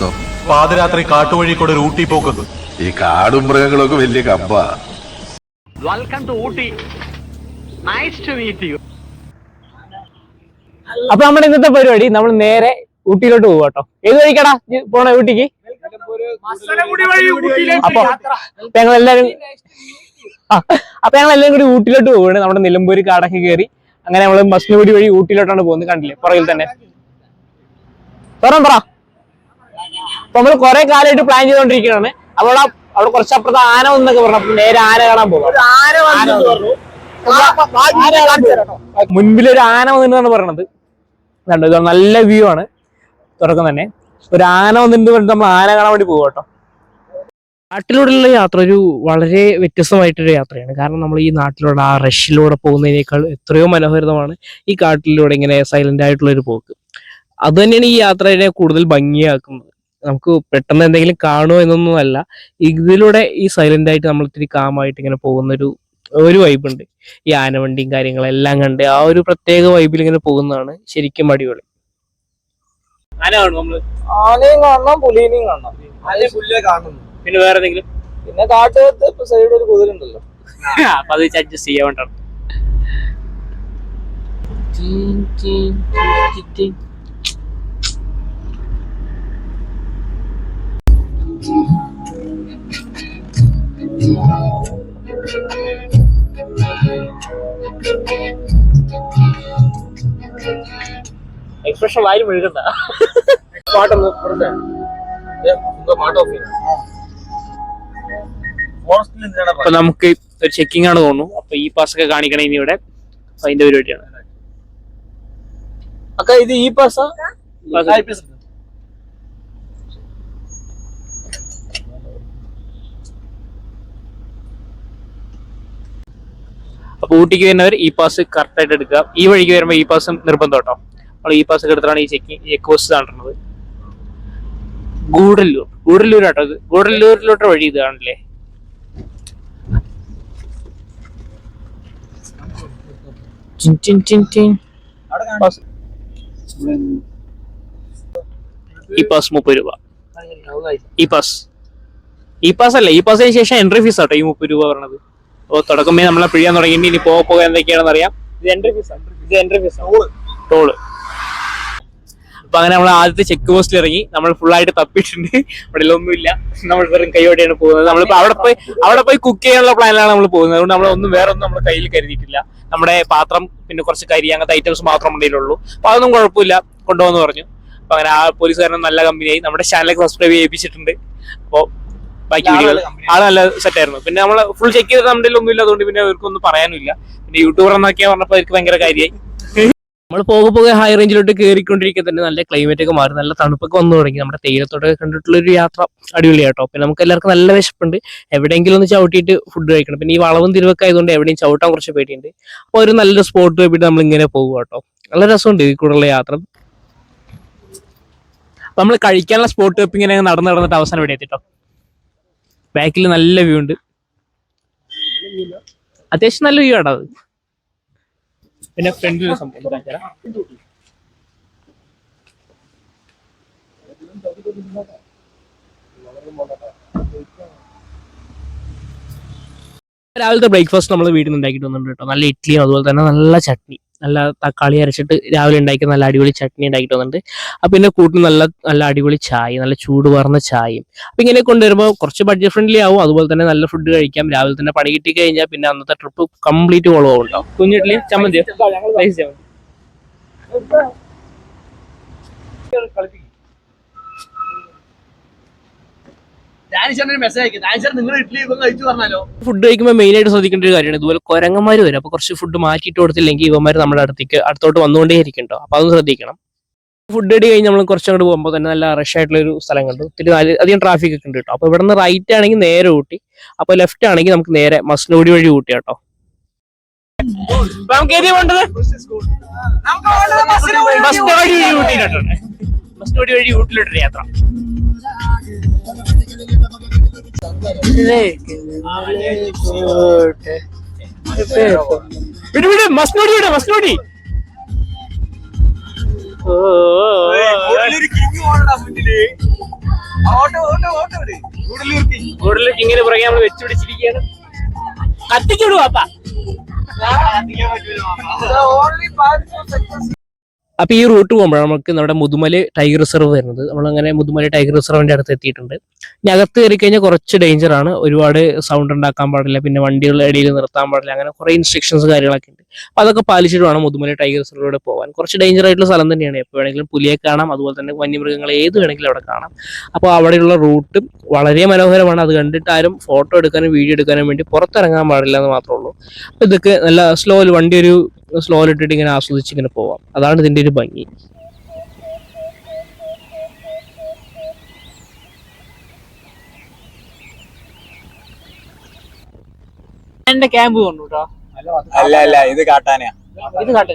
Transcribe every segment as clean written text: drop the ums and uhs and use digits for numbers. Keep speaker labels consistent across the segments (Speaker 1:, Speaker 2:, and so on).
Speaker 1: അർത്ഥം?
Speaker 2: പാതിരാത്രി കാട്ടുവഴി കൂടെ ഒരു ഊട്ടി പോക്കുന്നത്.
Speaker 1: ഈ കാടും മൃഗങ്ങളൊക്കെ വലിയ കമ്പ.
Speaker 3: അപ്പൊ നമ്മുടെ ഇന്നത്തെ പരിപാടി നമ്മൾ നേരെ ഊട്ടിയിലോട്ട് പോകും കേട്ടോ. ഏത് വഴിക്കടാ പോണ ഊട്ടിക്ക്? അപ്പൊ ഞങ്ങളെല്ലാരും കൂടി ഊട്ടിലോട്ട് പോവാണ്. നമ്മുടെ നിലമ്പൂര് കാടൊക്കെ കയറി അങ്ങനെ നമ്മള് മസ്നഗുഡി വഴി ഊട്ടിയിലോട്ടാണ് പോകുന്നത്. കണ്ടില്ലേ പുറകിൽ തന്നെ. പറ അപ്പൊ നമ്മള് കുറെ കാലമായിട്ട് പ്ലാൻ ചെയ്തോണ്ടിരിക്കുകയാണ്. അവിടെ കുറച്ചപ്പുറത്ത് ആന എന്നൊക്കെ പറഞ്ഞു. നേരെ ആന കാണാൻ പോകും. മുൻപിലൊരു ആന വന്നിട്ടാണ് പറയണത്. ഇത് നല്ല വ്യൂ ആണ്. തുടക്കം തന്നെ ഒരു ആന വന്നിട്ട് പറഞ്ഞിട്ട് നമ്മൾ ആന കാണാൻ വേണ്ടി പോകും കേട്ടോ. നാട്ടിലൂടെയുള്ള യാത്ര ഒരു വളരെ വ്യത്യസ്തമായിട്ടൊരു യാത്രയാണ്. കാരണം നമ്മൾ ഈ നാട്ടിലൂടെ ആ റഷിലൂടെ പോകുന്നതിനേക്കാൾ എത്രയോ മനോഹരിതമാണ് ഈ കാട്ടിലൂടെ ഇങ്ങനെ സൈലന്റ് ആയിട്ടുള്ള ഒരു പോക്ക്. അത് തന്നെയാണ് ഈ യാത്രയെ കൂടുതൽ ഭംഗിയാക്കുന്നത്. നമുക്ക് പെട്ടെന്ന് എന്തെങ്കിലും കാണുമോ എന്നൊന്നും അല്ല, ഇതിലൂടെ ഈ സൈലന്റ് ആയിട്ട് നമ്മൾ ഇത്തിരി കാമായിട്ട് ഇങ്ങനെ പോകുന്നൊരു വൈബ് ഉണ്ട്. ഈ ആനവണ്ടിയും കാര്യങ്ങളെല്ലാം കണ്ട് ആ ഒരു പ്രത്യേക വൈബിൽ ഇങ്ങനെ പോകുന്നതാണ് ശരിക്കും അടിപൊളി. ആന കാണും നമ്മള്?
Speaker 4: ആനയും കാണണം, പുലിനെയും കാണണം. ആനയും പുലിയെ കാണുന്നു.
Speaker 3: പിന്നെ വേറെ എന്തെങ്കിലും?
Speaker 4: പിന്നെ കാട്ടുകത്ത് സൈഡിൽ ഒരു കുതിരുണ്ടല്ലോ,
Speaker 3: അപ്പൊ അത് വെച്ച് അഡ്ജസ്റ്റ് ചെയ്യാൻ വേണ്ടാണ്. എക്സ്പ്രഷൻ വാരി മെഴുകണ്ട. പാട്ടൊന്ന് അപ്പൊ നമുക്ക് ഒരു ചെക്കിംഗ് ആണ് തോന്നുന്നു. അപ്പൊ ഈ പാസ് ഒക്കെ കാണിക്കണേ ഇനി ഇവിടെ. അതിന്റെ പരിപാടിയാണ്.
Speaker 4: അക്ക ഇത് ഈ പാസാ?
Speaker 3: അപ്പൊ ഊട്ടിക്ക് വരുന്നവർ ഈ പാസ് കറക്റ്റ് ആയിട്ട് എടുക്കുക. ഈ വഴിക്ക് വരുമ്പോൾ ഈ പാസ് നിർബന്ധം കേട്ടോ. നമ്മൾ ഈ പാസ് എടുത്തിട്ടാണ് ഈ ചെക്ക് പോസ്റ്റ് കാണുന്നത്. ഗൂഡല്ലൂർ ആട്ടോ ഇത്. ഗൂഡല്ലൂരിലോട്ട് വഴി ഇത് കാണില്ലേ? ഈ പാസ് 30 രൂപ. ഈ പാസ് അല്ല, ഈ പാസിന് ശേഷം എൻട്രി ഫീസ് ആട്ടോ ഈ 30 രൂപ പറഞ്ഞത്. ഓ തുടക്കമേ നമ്മളെ പിഴിയാൻ തുടങ്ങി. ഇനി പോകാൻ എന്തൊക്കെയാണെന്ന് അറിയാം. ഇത് എൻട്രി ഫീസ് ടോള്. അപ്പൊ അങ്ങനെ നമ്മൾ ആദ്യത്തെ ചെക്ക് പോസ്റ്റിൽ ഇറങ്ങി. നമ്മൾ ഫുള്ളായിട്ട് തപ്പിയിട്ടുണ്ട്. ഇവിടെ ഒന്നുമില്ല. നമ്മൾ വെറും കൈയോടെയാണ് പോകുന്നത്. നമ്മളിപ്പോ അവിടെ പോയി കുക്ക് ചെയ്യാനുള്ള പ്ലാനിലാണ് നമ്മൾ പോകുന്നത്. അതുകൊണ്ട് നമ്മളൊന്നും വേറെ ഒന്നും നമ്മുടെ കയ്യിൽ കരുതിയിട്ടില്ല. നമ്മുടെ പാത്രം പിന്നെ കുറച്ച് കരി അങ്ങനത്തെ ഐറ്റംസ് മാത്രം ഉണ്ടല്ലോ. അപ്പൊ അതൊന്നും കുഴപ്പമില്ല, കൊണ്ടുപോകുന്നു പറഞ്ഞു. അപ്പൊ അങ്ങനെ ആ പോലീസുകാരൻ നല്ല കമ്പനിയായി. നമ്മുടെ ചാനലൊക്കെ സബ്സ്ക്രൈബ് ചെയ്യിപ്പിച്ചിട്ടുണ്ട്. അപ്പൊ ബാക്കി വീഡിയോകൾ ആള് നല്ല സെറ്റ് ആയിരുന്നു. പിന്നെ നമ്മൾ ഫുൾ ചെക്ക് ചെയ്ത് നമ്മുടെ ഒന്നും ഇല്ല. അതുകൊണ്ട് പിന്നെ അവർക്കൊന്നും പറയാനില്ല. പിന്നെ യൂട്യൂബർ എന്നൊക്കെയാ പറഞ്ഞപ്പോൾ അവർക്ക് ഭയങ്കര കാര്യമായി. നമ്മൾ പോകെ ഹൈ റേഞ്ചിലോട്ട് കയറിക്കൊണ്ടിരിക്കുക തന്നെ നല്ല ക്ലൈമറ്റ് ഒക്കെ മാറി, നല്ല തണുപ്പൊക്കെ വന്നു തുടങ്ങി. നമ്മുടെ തേയിലത്തോട്ടൊക്കെ കണ്ടിട്ടുള്ള ഒരു യാത്ര അടിപൊളിയാട്ടോ. പിന്നെ നമുക്ക് എല്ലാവർക്കും നല്ല വിശപ്പുണ്ട്. എവിടെയെങ്കിലും ഒന്ന് ചവിട്ടിയിട്ട് ഫുഡ് കഴിക്കണം. പിന്നെ ഈ വളവും തിരുവൊക്കെ ആയതുകൊണ്ട് എവിടെയും ചവിട്ടാൻ കുറച്ച് പേടിയുണ്ട്. അപ്പോൾ ഒരു നല്ലൊരു സ്പോട്ട് പോയിട്ട് നമ്മൾ ഇങ്ങനെ പോകും കേട്ടോ. നല്ല രസമുണ്ട് ഈ കൂടെയുള്ള യാത്ര. അപ്പൊ നമ്മൾ കഴിക്കാനുള്ള സ്പോട്ട് വെപ്പ് ഇങ്ങനെ നടന്നിട്ട് അവസാനം ഇവിടെ എത്തിട്ടോ. ബാക്കിൽ നല്ല വ്യൂ ഉണ്ട്. അത്യാവശ്യം നല്ല വ്യൂ ആട്ടോ അത്. പിന്നെ ഫ്രണ്ടിൽ സംഭവം രാവിലത്തെ ബ്രേക്ക്ഫാസ്റ്റ് നമ്മൾ വീട്ടിൽ നിന്ന് ഉണ്ടാക്കിയിട്ട് വന്നിട്ടുണ്ട് കേട്ടോ. നല്ല ഇഡ്ഡലിയും അതുപോലെ തന്നെ നല്ല ചട്നി, നല്ല തക്കാളി അരച്ചിട്ട് രാവിലെ ഉണ്ടാക്കിയ നല്ല അടിപൊളി ചട്നി ഉണ്ടാക്കിയിട്ട് വന്നിട്ടുണ്ട്. അപ്പം പിന്നെ കൂട്ടിന് നല്ല അടിപൊളി ചായ, നല്ല ചൂട് പറഞ്ഞ ചായയും. അപ്പം ഇങ്ങനെ കൊണ്ടുവരുമ്പോൾ കുറച്ച് ബഡ്ജറ്റ് ഫ്രണ്ട്ലി ആവും. അതുപോലെ തന്നെ നല്ല ഫുഡ് കഴിക്കാം. രാവിലെ തന്നെ പണി കിട്ടി കഴിഞ്ഞാൽ പിന്നെ അന്നത്തെ ട്രിപ്പ് കംപ്ലീറ്റ് കുളമാവും കേട്ടോ. കുഞ്ഞിഡ്ഡലി ചമ്മന്തി ഫുഡ് കഴിക്കുമ്പോൾ മെയിൻ ആയിട്ട് ശ്രദ്ധിക്കേണ്ട ഒരു കാര്യമാണ്, ഇതുപോലെ കുരങ്ങന്മാര് വരും. അപ്പൊ കുറച്ച് ഫുഡ് മാറ്റിയിട്ട് കൊടുത്തില്ലെങ്കിൽ ഇവന്മാർ നമ്മുടെ അടുത്തോട്ട് വന്നുകൊണ്ടേ ഇരിക്കും കേട്ടോ. അപ്പൊ അതൊന്നും ശ്രദ്ധിക്കണം. ഫുഡ് അടി കഴിഞ്ഞ് നമ്മൾ കുറച്ചങ്ങോട്ട് പോകുമ്പോൾ തന്നെ നല്ല റഷ് ആയിട്ടുള്ള ഒരു സ്ഥലം കണ്ടു. ഒത്തിരി അധികം ട്രാഫിക് ഒക്കെ ഉണ്ട് കേട്ടോ. അപ്പൊ ഇവിടെ നിന്ന് റൈറ്റ് ആണെങ്കിൽ നേരെ ഊട്ടി, അപ്പൊ ലെഫ്റ്റ് ആണെങ്കിൽ നമുക്ക് നേരെ മസ്നഗുഡി വഴി ഊട്ടി കേട്ടോ. മസ്നഗുഡി വഴി ഊട്ടിലോട്ടൊരു യാത്ര. മസ്നഗുഡി ഗൂഡല്ലൂർ കിങ്ങിന് പുറകെ നമ്മൾ വെച്ച് പിടിച്ചിരിക്കുകയാണ്. കത്തിച്ചുവിടും അപ്പ. അപ്പൊ ഈ റൂട്ട് പോകുമ്പോഴാണ് നമുക്ക് നമ്മുടെ മുതുമല ടൈഗർ റിസർവ് വരുന്നത്. നമ്മളങ്ങനെ മുതുമല ടൈഗർ റിസർവിന്റെ അടുത്ത് എത്തിയിട്ടുണ്ട്. ഇനി അകത്ത് കയറി കഴിഞ്ഞാൽ കുറച്ച് ഡേഞ്ചർ ആണ്. ഒരുപാട് സൗണ്ട് ഉണ്ടാക്കാൻ പാടില്ല, പിന്നെ വണ്ടികളുടെ ഇടയിൽ നിർത്താൻ പാടില്ല, അങ്ങനെ കുറെ ഇൻസ്ട്രക്ഷൻസ് കാര്യങ്ങളൊക്കെ ഉണ്ട്. അപ്പൊ അതൊക്കെ പാലിച്ചിട്ട് വേണം മുതുമല ടൈഗർ റിസർവിലൂടെ പോകാൻ. കുറച്ച് ഡേഞ്ചർ ആയിട്ടുള്ള സ്ഥലം തന്നെയാണ്. എപ്പോൾ വേണമെങ്കിലും പുലിയെ കാണാം, അതുപോലെ തന്നെ വന്യമൃഗങ്ങളെ ഏത് വേണമെങ്കിലും അവിടെ കാണാം. അപ്പോൾ അവിടെയുള്ള റൂട്ട് വളരെ മനോഹരമാണ്. അത് കണ്ടിട്ട് ആരും ഫോട്ടോ എടുക്കാനും വീഡിയോ എടുക്കാനും വേണ്ടി പുറത്തിറങ്ങാൻ പാടില്ല എന്ന് മാത്രമേ ഉള്ളൂ. അപ്പോൾ ഇതൊക്കെ നല്ല സ്ലോയിൽ വണ്ടി ഒരു സ്ലോയിൽ ഇട്ടിട്ട് ഇങ്ങനെ ആസ്വദിച്ച് ഇങ്ങനെ പോവാം. അതാണ് ഇതിന്റെ ഒരു ഭംഗി. എന്റെ ക്യാമ്പ് കൊണ്ടു കേട്ടോ.
Speaker 4: അല്ല ഇത് കാട്ടാനാ.
Speaker 3: ഇത് കാട്ടെ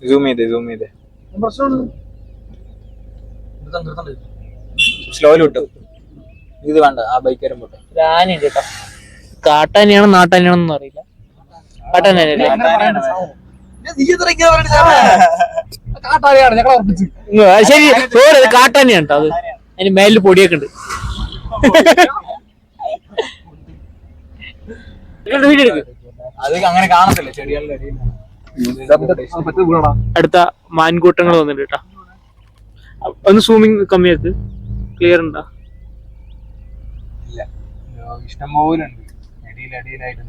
Speaker 4: സൂം ചെയ്ത് സ്ലോയിൽ വിട്ടു. ഇത് വേണ്ട, ആ ബൈക്കാരും പോട്ടെ.
Speaker 3: ആനയുണ്ട് കേട്ടോ. കാട്ടാനെയാണോ നാട്ടാനെയാണോന്നും അറിയില്ല. കാട്ടാനല്ലേ? ശരി, സോറി, അത് കാട്ടാനെയാണ് കേട്ടോ. അത് അതിന് മേലിൽ പൊടിയൊക്കെ ഉണ്ട്. വീഡിയോ എടുക്ക്.
Speaker 4: അത് അങ്ങനെ കാണത്തില്ല ചെടികളുടെ ഇടയിൽ.
Speaker 3: അടുത്ത മാൻകൂട്ടങ്ങൾ വന്നിട്ട് കേട്ടോ. ഒന്ന് സൂമിങ് കമ്മിയാക്ക്. ക്ലിയർ ഉണ്ടോ?
Speaker 4: ഇല്ല, ഇഷ്ടം പോലെ ഉണ്ട്. അടിയിലായിട്ട്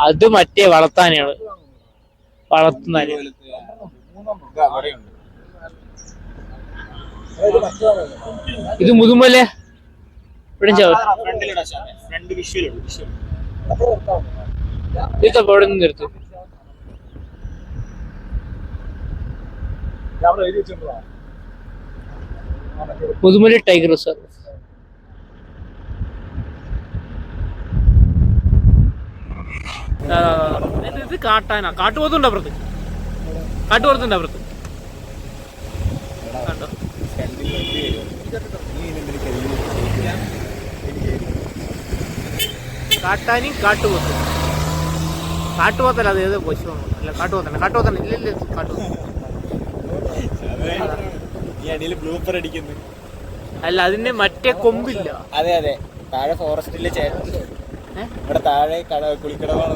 Speaker 3: അത് മറ്റേ വളർത്താനാണ്. വളർത്തുന്നാന് ഇത് മുതുമല ഇവിടെ അവിടെ നിന്ന് നിർത്തും. Mudumalai tiger reserve. ഇത് കാട്ടാനാ. കാട്ടുപോത്തുണ്ട് അപ്പുറത്ത്. കാട്ടുപോത്തുണ്ട് അപ്പുറത്ത്. കണ്ടോ? കാട്ടാനും കാട്ടുപോത്തും. കാട്ടുപോത്തല്ല, അത് ഏത് പശു അല്ല. കാട്ടുപോത്തന്നെ ഇല്ല. അല്ല, അതിന്റെ മറ്റേ കൊമ്പില്ല.
Speaker 4: അതെ താഴെ ഫോറസ്റ്റിലെ ചേട്ടൻ. ഇവിടെ താഴെ കുളിക്കടവാണ്.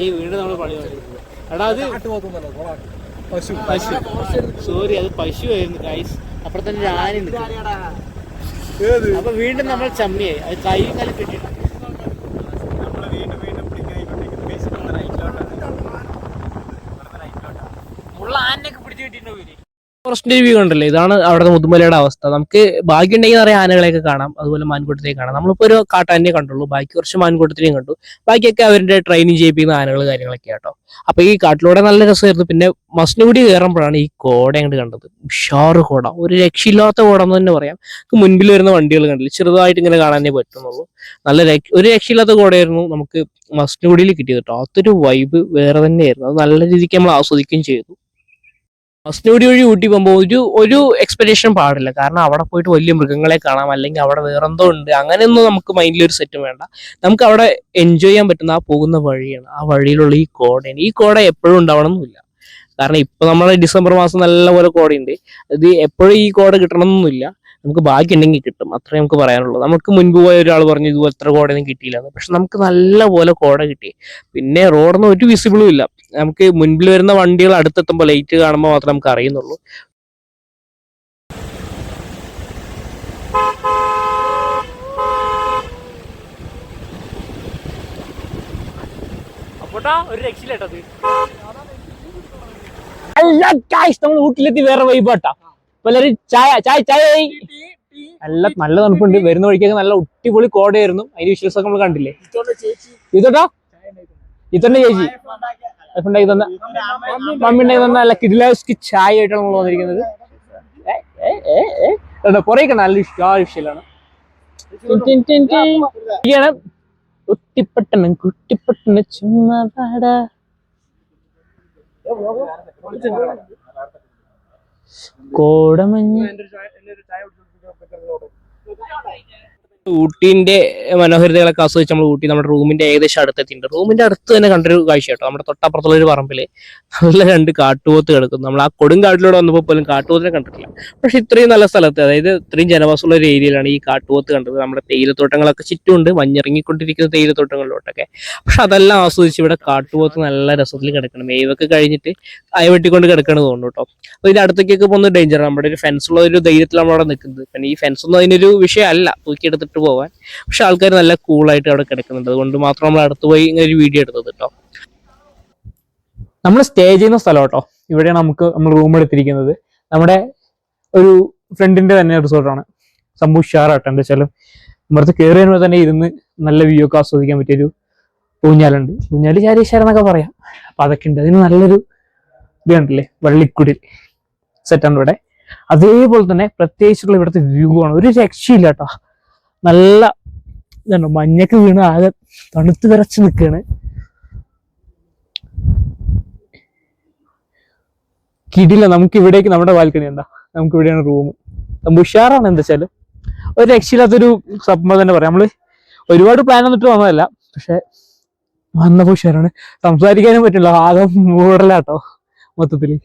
Speaker 3: ഈ വീട് നമ്മള് പണി എടാ, അത് പശു. സോറി, അത് പശു ആയിരുന്നു ഗൈസ്. അപ്പുറം തന്നെ ഒരു ആന ഉണ്ട്. അപ്പൊ വീണ്ടും നമ്മൾ ചമ്മിയായി. അത് കൈയും കാലം കെട്ടിട്ടു. ഉള്ള ആനയൊക്കെ പിടിച്ചു കിട്ടിയിട്ടുണ്ടോ? ഫോറസ്റ്റിന്റെ വ്യൂ കണ്ടല്ലേ, ഇതാണ് അവിടുത്തെ മുതുമലയുടെ അവസ്ഥ. നമുക്ക് ഭാഗ്യം ഉണ്ടെങ്കിൽ നിറയെ ആനകളെയൊക്കെ കാണാം, അതുപോലെ മാൻകൂട്ടത്തിനെ കാണാം. നമ്മളിപ്പോ ഒരു കാട്ടാനെ കണ്ടുള്ളൂ, ബാക്കി കുറച്ച് മാൻകൂട്ടത്തിനെയും കണ്ടു. ബാക്കിയൊക്കെ അവരുടെ ട്രെയിനിങ് ചെയ്യിപ്പിക്കുന്ന ആനകൾ കാര്യങ്ങളൊക്കെ കേട്ടോ. അപ്പൊ ഈ കാട്ടിലൂടെ നല്ല രസമായിരുന്നു. പിന്നെ മസ്നഗുഡി കയറുമ്പോഴാണ് ഈ കോട അങ്ങോട്ട് കണ്ടത്. ഉഷാറ് കോട, ഒരു രക്ഷയില്ലാത്ത കോട എന്ന് തന്നെ പറയാം. മുൻപിൽ വരുന്ന വണ്ടികൾ കണ്ടില്ല, ചെറുതായിട്ട് ഇങ്ങനെ കാണാനേ പറ്റുന്നുള്ളൂ. ഒരു രക്ഷയില്ലാത്ത കോടയായിരുന്നു നമുക്ക് മസ്നഗുഡിയിൽ കിട്ടിയത് കേട്ടോ. അതൊരു വൈബ് വേറെ തന്നെയായിരുന്നു. അത് നല്ല രീതിക്ക് നമ്മൾ ആസ്വദിക്കുകയും ചെയ്തു. മസ്നഗുഡി വഴി ഊട്ടി പോകുമ്പോൾ ഒരു എക്സ്പെക്ടേഷൻ പാടില്ല. കാരണം അവിടെ പോയിട്ട് വലിയ മൃഗങ്ങളെ കാണാം, അല്ലെങ്കിൽ അവിടെ വേറെന്തോ ഉണ്ട്, അങ്ങനെയൊന്നും നമുക്ക് മൈൻഡിൽ ഒരു സെറ്റും വേണ്ട. നമുക്ക് അവിടെ എൻജോയ് ചെയ്യാൻ പറ്റുന്ന ആ പോകുന്ന വഴിയാണ്, ആ വഴിയിലുള്ള ഈ കോടയാണ്. ഈ കോട എപ്പോഴും ഉണ്ടാവണമെന്നില്ല. കാരണം ഇപ്പൊ നമ്മളെ ഡിസംബർ മാസം നല്ലപോലെ കോടയുണ്ട്. ഇത് എപ്പോഴും ഈ കോട കിട്ടണമെന്നൊന്നുമില്ല. നമുക്ക് ഭാഗ്യം ഉണ്ടെങ്കിൽ കിട്ടും, അത്രേ നമുക്ക് പറയാനുള്ളൂ. നമുക്ക് മുൻപ് പോയ ഒരാൾ പറഞ്ഞു ഇതുപോലെ എത്ര കോടയൊന്നും കിട്ടിയില്ല, പക്ഷെ നമുക്ക് നല്ല പോലെ കോട കിട്ടി. പിന്നെ റോഡൊന്നും ഒരു വിസിബിളും ഇല്ല. നമുക്ക് മുൻപിൽ വരുന്ന വണ്ടികൾ അടുത്തെത്തുമ്പോൾ ലൈറ്റ് കാണുമ്പോൾ മാത്രമേ നമുക്ക് അറിയുന്നുള്ളൂ. അപ്പോട്ടാ ഒരു രക്ഷയില്ലേട്ടത്. അല്ല ഗൈസ്, നമ്മൾ വീട്ടിലെത്തി വേറെ വൈബാട്ടാ. പലരും ചായ നല്ല തണുപ്പുണ്ട്. വരുന്ന വഴിക്കൊക്കെ നല്ല ഒട്ടിപൊളി കോടയായിരുന്നു. അതിന്റെ വിഷ്വൽസ് ഒക്കെ നമ്മൾ കണ്ടില്ലേ. ഇതോട്ടാ ഇതന്നെ ചേച്ചി ഉണ്ടാക്കി തന്ന മമ്മി ഉണ്ടാക്കി തന്ന നല്ല കിഡിലാസ്കി ചായ ആയിട്ടാണ് നമ്മൾ വന്നിരിക്കുന്നത്. പുറകെ നല്ല വിഷയമാണ്. കുട്ടിപ്പട്ടണം ചുമ്മാ കോടമഞ്ഞ് ഊട്ടിന്റെ മനോഹരിതകളൊക്കെ ആസ്വദിച്ച് നമ്മൾ ഊട്ടി നമ്മുടെ റൂമിന്റെ ഏകദേശം അടുത്തെത്തിയിട്ടുണ്ട്. റൂമിന്റെ അടുത്ത് തന്നെ കണ്ടൊരു കാഴ്ച കേട്ടോ, നമ്മുടെ തൊട്ടപ്പുറത്തുള്ള ഒരു പറമ്പില് നല്ല 2 കാട്ടുപോത്ത് കിടക്കുന്നു. നമ്മൾ ആ കൊടുങ്കാട്ടിലൂടെ വന്നപ്പോൾ പോലും കാട്ടുപോത്തിനെ കണ്ടിട്ടില്ല. പക്ഷെ ഇത്രയും നല്ല സ്ഥലത്ത്, അതായത് ഇത്രയും ജനവാസമുള്ള ഒരു ഏരിയയിലാണ് ഈ കാട്ടുപോത്ത് കണ്ടത്. നമ്മുടെ തേയിലത്തോട്ടങ്ങളൊക്കെ ചുറ്റുമുണ്ട്, മഞ്ഞിറങ്ങിക്കൊണ്ടിരിക്കുന്ന തേയിലത്തോട്ടങ്ങളിലോട്ടൊക്കെ. പക്ഷെ അതെല്ലാം ആസ്വദിച്ച് ഇവിടെ കാട്ടുപോത്ത് നല്ല രസത്തിൽ കിടക്കണം. മേവൊക്കെ കഴിഞ്ഞിട്ട് അയവെട്ടിക്കൊണ്ട് കിടക്കണമെന്ന് തോന്നുന്നു കേട്ടോ. അപ്പൊ ഇതിന്റെ അടുത്തേക്കൊക്കെ പോകുന്നത് ഡേഞ്ചർ. നമ്മുടെ ഒരു ഫെൻസ് ഉള്ള ഒരു ധൈര്യത്തിൽ നമ്മളവിടെ നിൽക്കുന്നത്. പിന്നെ ഈ ഫെൻസ് ഒന്നും അതിനൊരു വിഷയമല്ല തൂക്കിയെടുത്തിട്ട് പോകാൻ. പക്ഷെ ആൾക്കാർ നല്ല കൂളായിട്ട് അവിടെ കിടക്കുന്നുണ്ട്. അതുകൊണ്ട് മാത്രം നമ്മൾ അടുത്ത് പോയി ഇങ്ങനെ ഒരു വീഡിയോ എടുത്തത് കേട്ടോ. നമ്മൾ സ്റ്റേ ചെയ്യുന്ന സ്ഥലം കേട്ടോ, ഇവിടെയാണ് നമ്മൾ റൂം എടുത്തിരിക്കുന്നത്. നമ്മുടെ ഒരു ഫ്രണ്ടിന്റെ തന്നെ റിസോർട്ടാണ്, സംഭവം ഉഷാറാട്ടോ. എന്താ വെച്ചാലും ഇവിടുത്തെ കയറി വരുമ്പോൾ തന്നെ ഇരുന്ന് നല്ല വ്യൂ ഒക്കെ ആസ്വദിക്കാൻ പറ്റിയൊരു ഊഞ്ഞാലുണ്ട്. ഊഞ്ഞാല് ചാരീശ്വരം എന്നൊക്കെ പറയാം. അപ്പൊ അതൊക്കെ ഉണ്ട്. അതിന് നല്ലൊരു ഇത് കണ്ടില്ലേ, വള്ളിക്കുടിൽ സെറ്റാണ് ഇവിടെ. അതേപോലെ തന്നെ പ്രത്യേകിച്ചുള്ള ഇവിടുത്തെ വ്യൂ ആണ്, ഒരു രക്ഷയില്ല കേട്ടോ. നല്ല ഇതുണ്ട്, മഞ്ഞൊക്കെ വീണ് ആകെ തണുത്ത് വിറച്ച് നിൽക്കുകയാണ്. കിടില്ല. നമുക്ക് ഇവിടേക്ക് നമ്മുടെ ബാൽക്കണി എന്താ, നമുക്ക് ഇവിടെയാണ് റൂം. ഉഷാറാണ്. എന്താ വെച്ചാല് ഒരു രക്ഷയില്ലാത്തൊരു സംഭവം തന്നെ പറയാം. നമ്മള് ഒരുപാട് പ്ലാൻ വന്നിട്ട് വന്നതല്ല, പക്ഷെ വന്നപ്പോ ഉഷാറാണ്. സംസാരിക്കാനും പറ്റില്ല, ആകെ മൂടലാട്ടോ മൊത്തത്തില്.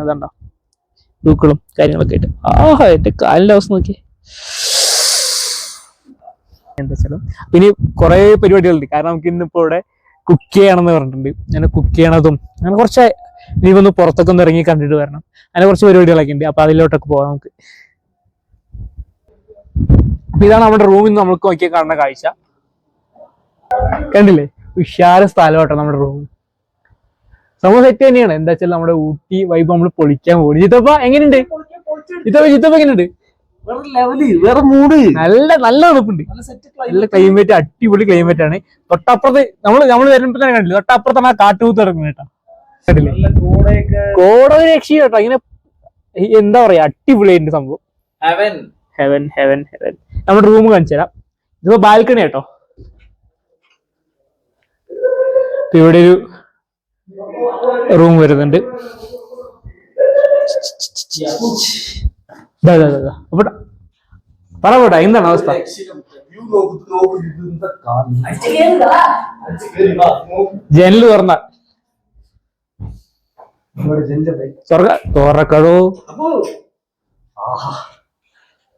Speaker 3: ഇതണ്ടോ പൂക്കളും കാര്യങ്ങളൊക്കെ ആയിട്ട്. എന്റെ കാലിന്റെ അവസ്ഥ നോക്കി. എന്താ വെച്ചാലും പിന്നെ കുറെ പരിപാടികളുണ്ട്. കാരണം നമുക്ക് ഇന്നിപ്പോ ഇവിടെ കുക്ക് ചെയ്യണമെന്ന് പറഞ്ഞിട്ടുണ്ട്. അങ്ങനെ കുക്ക് ചെയ്യണതും അങ്ങനെ കുറച്ച് ഇനി ഒന്ന് പുറത്തൊക്കെ ഒന്ന് ഇറങ്ങി കണ്ടിട്ട് വരണം. അങ്ങനെ കുറച്ച് പരിപാടികളൊക്കെ ഉണ്ട്. അപ്പൊ അതിലോട്ടൊക്കെ പോകാം നമുക്ക്. അപ്പൊ ഇതാണ് നമ്മുടെ റൂമിൽ നിന്ന് നമ്മൾക്ക് നോക്കിയാൽ കാണുന്ന കാഴ്ച. കണ്ടില്ലേ, ഉഷാര സ്ഥലമാട്ടോ നമ്മുടെ റൂം. സംഭവം സെറ്റ് തന്നെയാണ്. എന്താ വെച്ചാൽ നമ്മുടെ ഊട്ടി വൈബ് നമ്മൾ പൊളിക്കാൻ പോകും. ജിത്തപ്പ എങ്ങനെയുണ്ട്? ജിത്തപ്പ എങ്ങനെയുണ്ട്?
Speaker 1: വേറെ മൂഡ്,
Speaker 3: നല്ല നല്ല തണുപ്പുണ്ട്, നല്ല ക്ലൈമറ്റ്, അടിപൊളി ക്ലൈമറ്റ് ആണ്. തൊട്ടപ്പുറത്ത് നമ്മൾ വരുമ്പോ തന്നെ കണ്ടില്ല, തൊട്ടപ്പുറത്താണ് ആ കാട്ടുകൂത്ത് കിടക്കുന്നത് കേട്ടോ. കണ്ടില്ലേ, കോട രക്ഷ കേട്ടോ. ഇങ്ങനെ എന്താ പറയാ, അടിപൊളിയായിട്ട് സംഭവം. Heaven heaven heaven. നമ്മുടെ റൂം കാണിച്ചു തരാം. ഇതിപ്പോ ബാൽക്കണി കേട്ടോ. ഇവിടെ ഒരു റൂം വരുന്നുണ്ട്. പറ പോട്ടെ, എന്താണ് അവസ്ഥ? ജനല് തുറന്ന തുറക്കടോ.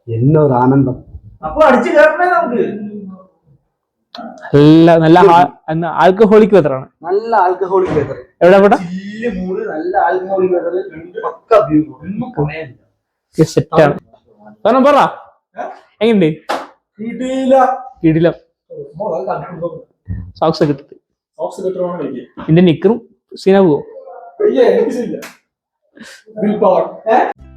Speaker 1: എന്നൊരു ആനന്ദം.
Speaker 3: നല്ല ആൽക്കഹോളിക് വെതറാണ്.
Speaker 1: നല്ല ആൽക്കഹോളിക് വെതർ.
Speaker 3: എവിടെ പോട്ടെ,
Speaker 1: നല്ല ആൽക്കഹോളിക് വെതർ.
Speaker 3: സെറ്റാണ്. കാരണം പറ എങ്ങനെയുണ്ട്? കിടിലം. സോക്സ് ഒക്കെ ഇട്ടിട്ട് എന്റെ നിക്കറും സീനാവോ?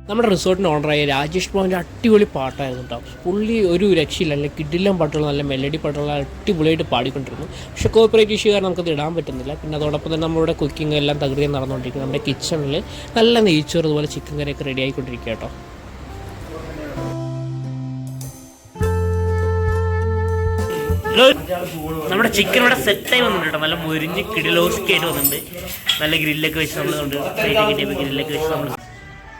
Speaker 3: നമ്മുടെ റിസോർട്ടിന് ഓണറായ രാജേഷ് മോഹൻ്റെ അടിപൊളി പാട്ടായിരുന്നു കേട്ടോ. പുള്ളി ഒരു രക്ഷയില്ല, നല്ല കിടിലം പാട്ടുകൾ, നല്ല മെലഡി പാട്ടുകൾ അടിപൊളിയായിട്ട് പാടിക്കൊണ്ടിരുന്നു. പക്ഷെ കോപ്പറേറ്റ് ഇഷ്യൂ കാരണം നമുക്കത് ഇടാൻ പറ്റുന്നില്ല. പിന്നെ അതോടൊപ്പം തന്നെ നമ്മുടെ കുക്കിംഗ് എല്ലാം തകൃതിയും നടന്നുകൊണ്ടിരിക്കുന്നു. നമ്മുടെ കിച്ചണിൽ നല്ല നെയ്ച്ചോറ് അതുപോലെ ചിക്കൻ കറിയൊക്കെ റെഡി ആയിക്കൊണ്ടിരിക്കുക കേട്ടോ. നമ്മുടെ ചിക്കൻ ഇവിടെ സെറ്റായി വന്നിട്ടുണ്ട് കേട്ടോ. നല്ല മുരിഞ്ഞ് കിടിലോസ്കി ആയിട്ട് വന്നിട്ടുണ്ട്. നല്ല ഗ്രില്ലൊക്കെ വെച്ച് നമ്മൾ ഗ്രില്ലൊക്കെ വെച്ച് നമ്മൾ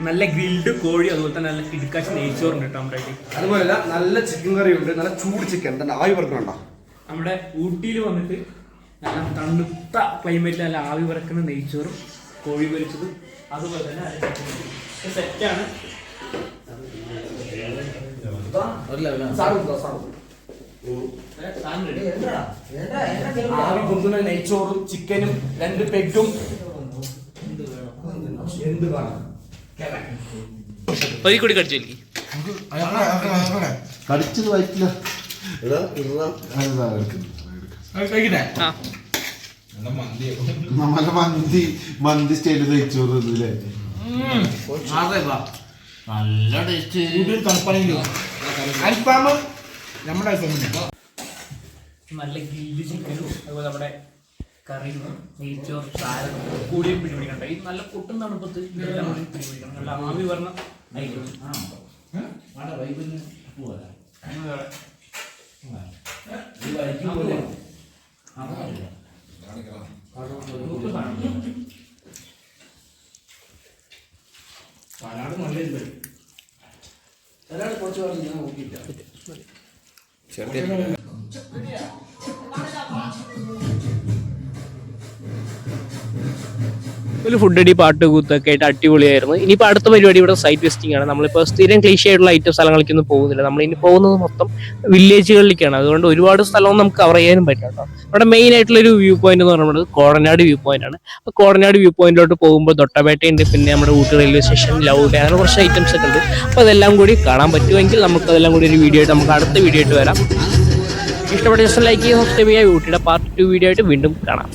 Speaker 3: നല്ല ഗ്രിൽഡ് കോഴി, അതുപോലെ തന്നെ നല്ല കിടക്കാശ് നെയ്ച്ചോറുണ്ട് കേട്ടോ നമ്മുടെ.
Speaker 1: അതുപോലെ നല്ല ചിക്കൻ കറി ഉണ്ട്, നല്ല ചൂട് ചിക്കൻ. തന്നെ ആവി പറക്കണുണ്ടോ?
Speaker 3: നമ്മുടെ ഊട്ടിയിൽ വന്നിട്ട് നല്ല തണുത്ത ക്ലൈമറ്റിൽ നല്ല ആവി പറക്കുന്ന നെയ്ച്ചോറും കോഴി പൊരിച്ചതും അതുപോലെ തന്നെ സെറ്റാണ്.
Speaker 4: ആവി പൊന്തുന്ന നെയ്ച്ചോറും ചിക്കനും 2 പെഗും എന്ത് വേണം
Speaker 3: കൂടി കടിച്ചു
Speaker 1: കടിച്ചത് വയറ്റില്ല. മന്തി സ്റ്റൈല് കഴിച്ചോറ്
Speaker 4: നല്ല ടേസ്റ്റ്. അൽഫാമ് നമ്മുടെ
Speaker 3: നല്ല ഗ്രില്ല് ചിക്കനും അതുപോലെ നമ്മുടെ കറിയും നെയ്ച്ചോറ് സാലഡ് കൂടിയും പിടിപിടിക്കണ്ട. ഈ നല്ല പൊട്ടും തണുപ്പത്ത് ഇതെല്ലാം കൂടി പിടിപിടിക്കണം. നല്ല ആവി പറഞ്ഞ
Speaker 4: സലാഡ് കുറച്ച് ഞാൻ നോക്കിയില്ല.
Speaker 3: ഒരു ഫുഡ് അടി പാട്ട് കൂത്തൊക്കെ ആയിട്ട് അടിപൊളിയായിരുന്നു. ഇനിയിപ്പോൾ അടുത്ത പരിപാടി ഇവിടെ സൈറ്റ് വിസിറ്റിംഗ് ആണ്. നമ്മളിപ്പോൾ സ്ഥിരം ക്ലീശ ആയിട്ടുള്ള ഐറ്റം സ്ഥലങ്ങളിലേക്കൊന്നും പോകുന്നില്ല. നമ്മൾ ഇനി പോകുന്നത് മൊത്തം വില്ലേജുകളിലേക്കാണ്. അതുകൊണ്ട് ഒരുപാട് സ്ഥലവും നമുക്ക് കവർ ചെയ്യാനും പറ്റും കേട്ടോ. ഇവിടെ മെയിൻ ആയിട്ടുള്ളൊരു വ്യൂ പോയിന്റ് എന്ന് പറയുന്നത് കോടനാട് വ്യൂ പോയിന്റ് ആണ്. അപ്പോൾ കോടനാട് വ്യൂ പോയിന്റിലോട്ട് പോകുമ്പോൾ തൊട്ടപേട്ടയുണ്ട്, പിന്നെ നമ്മുടെ ഊട്ടി റെയിൽവേ സ്റ്റേഷൻ, ലൗഡ്, അങ്ങനെ കുറച്ച് ഐറ്റംസ് ഒക്കെ ഉണ്ട്. അപ്പോൾ അതെല്ലാം കൂടി കാണാൻ പറ്റുമെങ്കിൽ നമുക്ക് അതെല്ലാം കൂടി ഒരു വീഡിയോ ആയിട്ട് നമുക്ക് അടുത്ത വീഡിയോ ആയിട്ട് വരാം. ഇഷ്ടപ്പെട്ട ജസ്റ്റ് ലൈക്ക് ചെയ്യുക, സബ്സ്ക്രൈബ് ചെയ്യുക. ഊട്ടിയുടെ പാർട്ട് 2 വീഡിയോ ആയിട്ട് വീണ്ടും കാണാം.